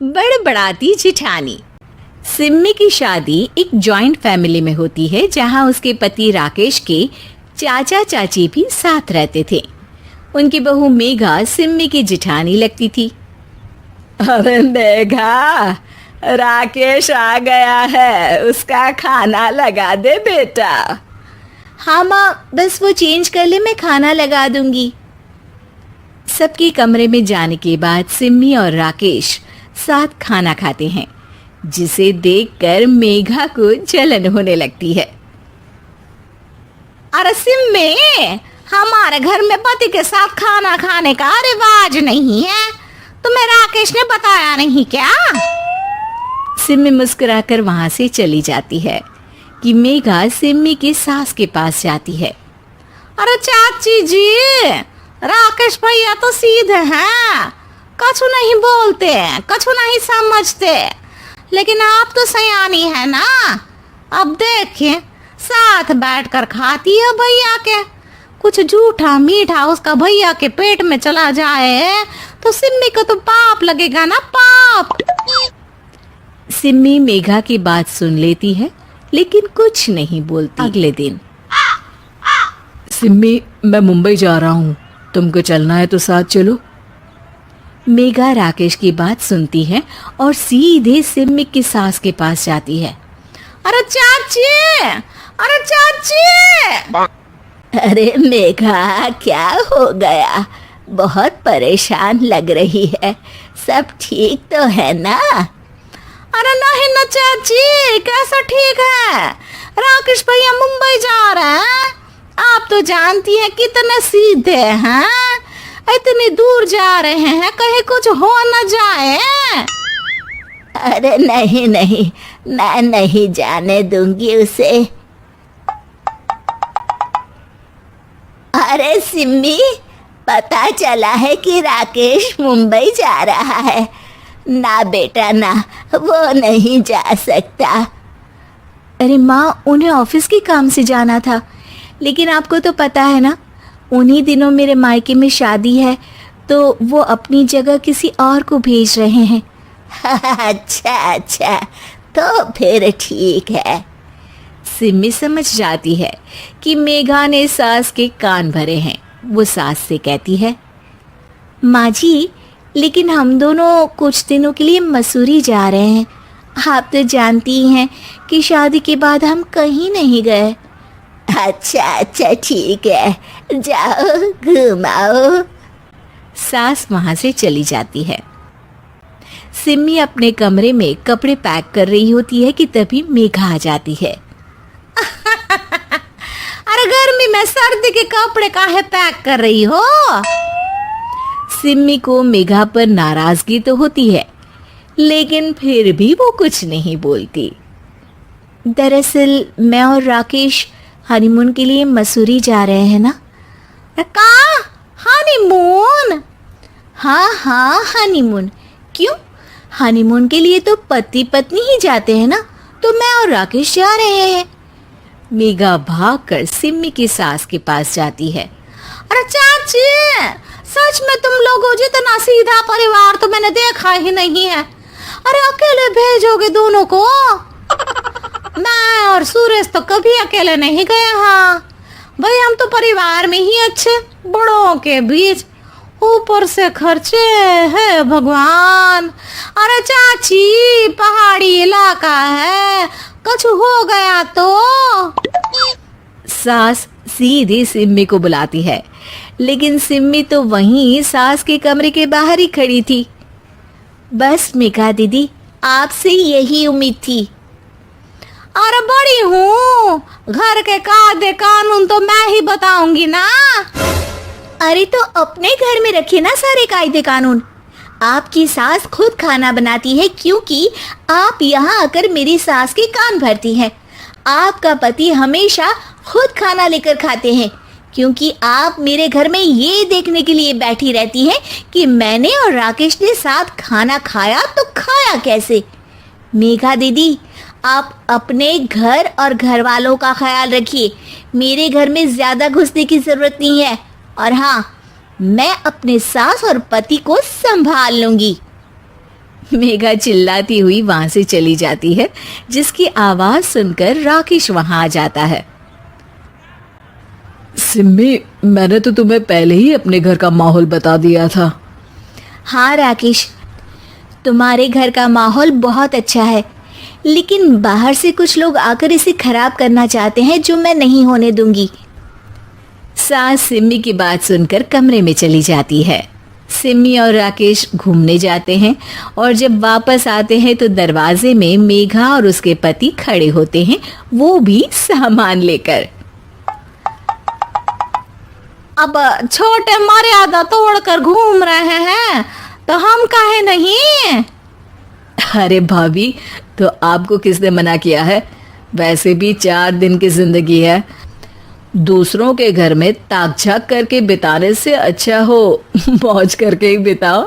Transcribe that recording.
बड़बड़ाती जिठानी। सिम्मी की शादी एक जॉइंट फैमिली में होती है जहां उसके पति राकेश के चाचा चाची भी साथ रहते थे। उनकी बहू मेघा सिम्मी की जिठानी लगती थी। अरे मेघा, राकेश आ गया है, उसका खाना लगा दे बेटा। हाँ माँ, बस वो चेंज कर ले, मैं खाना लगा दूंगी। सबके कमरे में जाने के बाद सिम्मी और राकेश साथ खाना खाते हैं, जिसे देखकर मेघा को जलन होने लगती है। अरे सिम्मी, हमारे घर में पति के साथ खाना खाने का रिवाज नहीं है, तुम्हें राकेश ने बताया नहीं क्या? सिम्मी मुस्कुराकर वहां से चली जाती है कि मेघा सिम्मी की सास के पास जाती है। अरे चाची जी, राकेश भैया तो सीधे हैं, कछु नहीं बोलते, कछु नहीं समझते, लेकिन आप तो सयानी है ना। अब देखिए, साथ बैठकर खाती है भैया के, कुछ झूठा मीठा उसका भैया के पेट में चला जाए तो सिम्मी को तो पाप लगेगा ना, पाप। सिम्मी मेघा की बात सुन लेती है लेकिन कुछ नहीं बोलती। अगले दिन, सिम्मी, मैं मुंबई जा रहा हूँ, तुमको चलना है तो साथ चलो। मेघा राकेश की बात सुनती है और सीधे सिम्मी की सास के पास जाती है। अरे चाची, अरे चाची। अरे मेघा, क्या हो गया? बहुत परेशान लग रही है, सब ठीक तो है ना? अरे नहीं ना चाची, कैसा ठीक है? राकेश भैया मुंबई जा रहे हैं, आप तो जानती हैं कितने सीधे हैं, इतनी दूर जा रहे हैं, कहीं कुछ हो न जाए। अरे नहीं नहीं, मैं नहीं जाने दूंगी उसे। अरे सिम्मी, पता चला है कि राकेश मुंबई जा रहा है। ना बेटा ना, वो नहीं जा सकता। अरे माँ, उन्हें ऑफिस के काम से जाना था, लेकिन आपको तो पता है ना, उन्हीं दिनों मेरे मायके में शादी है, तो वो अपनी जगह किसी और को भेज रहे हैं। अच्छा अच्छा, तो फिर ठीक है। सिम्मी समझ जाती है कि मेघा ने सास के कान भरे हैं। वो सास से कहती है, माँ जी, लेकिन हम दोनों कुछ दिनों के लिए मसूरी जा रहे हैं। आप तो जानती हैं कि शादी के बाद हम कहीं नहीं गए। अच्छा अच्छा, ठीक है, जाओ घुमाओ। सास वहाँ से चली जाती है। सिम्मी अपने कमरे में कपड़े पैक कर रही होती है कि तभी मेघा आ जाती है। अरे गर्मी में सर्दी के कपड़े काहे पैक कर रही हो? सिम्मी को मेघा पर नाराजगी तो होती है, लेकिन फिर भी वो कुछ नहीं बोलती। दरअसल मैं और राकेश हनीमून के लिए मसूरी जा रहे हैं ना। का हनीमून? हाँ हाँ, हनीमून। क्यों? हनीमून के लिए तो पति पत्नी ही जाते हैं ना, तो मैं और राकेश जा रहे हैं। मेघा भागकर सिम्मी की सास के पास जाती है। अरे चाची, सच में तुम लोगों जितना सीधा परिवार तो मैंने देखा ही नहीं है। अरे अकेले भेजोगे दोनों को? मैं और सुरेश तो कभी अकेले नहीं गए। हाँ भाई, हम तो परिवार में ही अच्छे, बड़ों के बीच, ऊपर से खर्चे है भगवान। अरे चाची, पहाड़ी इलाका है, कुछ हो गया तो? सास सीधी सिम्मी को बुलाती है, लेकिन सिम्मी तो वहीं सास के कमरे के बाहर ही खड़ी थी। बस मेघा दीदी, आपसे यही उम्मीद थी। अरे बड़ी हूँ, घर के कायदे कानून तो मैं ही बताऊंगी ना। अरे तो अपने घर में रखिए ना सारे कायदे कानून। आपकी सास खुद खाना बनाती है, क्योंकि आप यहाँ आकर मेरी सास के कान भरती हैं। आपका पति हमेशा खुद खाना लेकर खाते हैं, क्योंकि आप मेरे घर में ये देखने के लिए बैठी रहती हैं कि मैंने और राकेश ने साथ खाना खाया तो खाया कैसे। मेघा दीदी, आप अपने घर और घर वालों का ख्याल रखिए। मेरे घर में ज़्यादा घुसने की ज़रूरत नहीं है। और हाँ, मैं अपने सास और पति को संभाल लूंगी। मेघा चिल्लाती हुई वहां से चली जाती है, जिसकी आवाज सुनकर राकेश वहां आ जाता है। सिम्मी, मैंने तो तुम्हें पहले ही अपने घर का माहौल बता दिया था। हाँ राकेश, तुम्हारे घर का माहौल बहुत अच्छा है, लेकिन बाहर से कुछ लोग आकर इसे खराब करना चाहते हैं, जो मैं नहीं होने दूंगी। सास सिम्मी की बात सुनकर कमरे में चली जाती है। सिम्मी और राकेश घूमने जाते हैं और जब वापस आते हैं तो दरवाजे में मेघा और उसके पति खड़े होते हैं, वो भी सामान लेकर। अब छोटे मर्यादा तोड़कर घूम रहे हैं तो हम काहे नहीं। अरे भाभी, तो आपको किसने मना किया है? वैसे भी 4 दिन की जिंदगी है, दूसरों के घर में ताक झाक करके बिताने से अच्छा हो मौज करके ही बिताओ।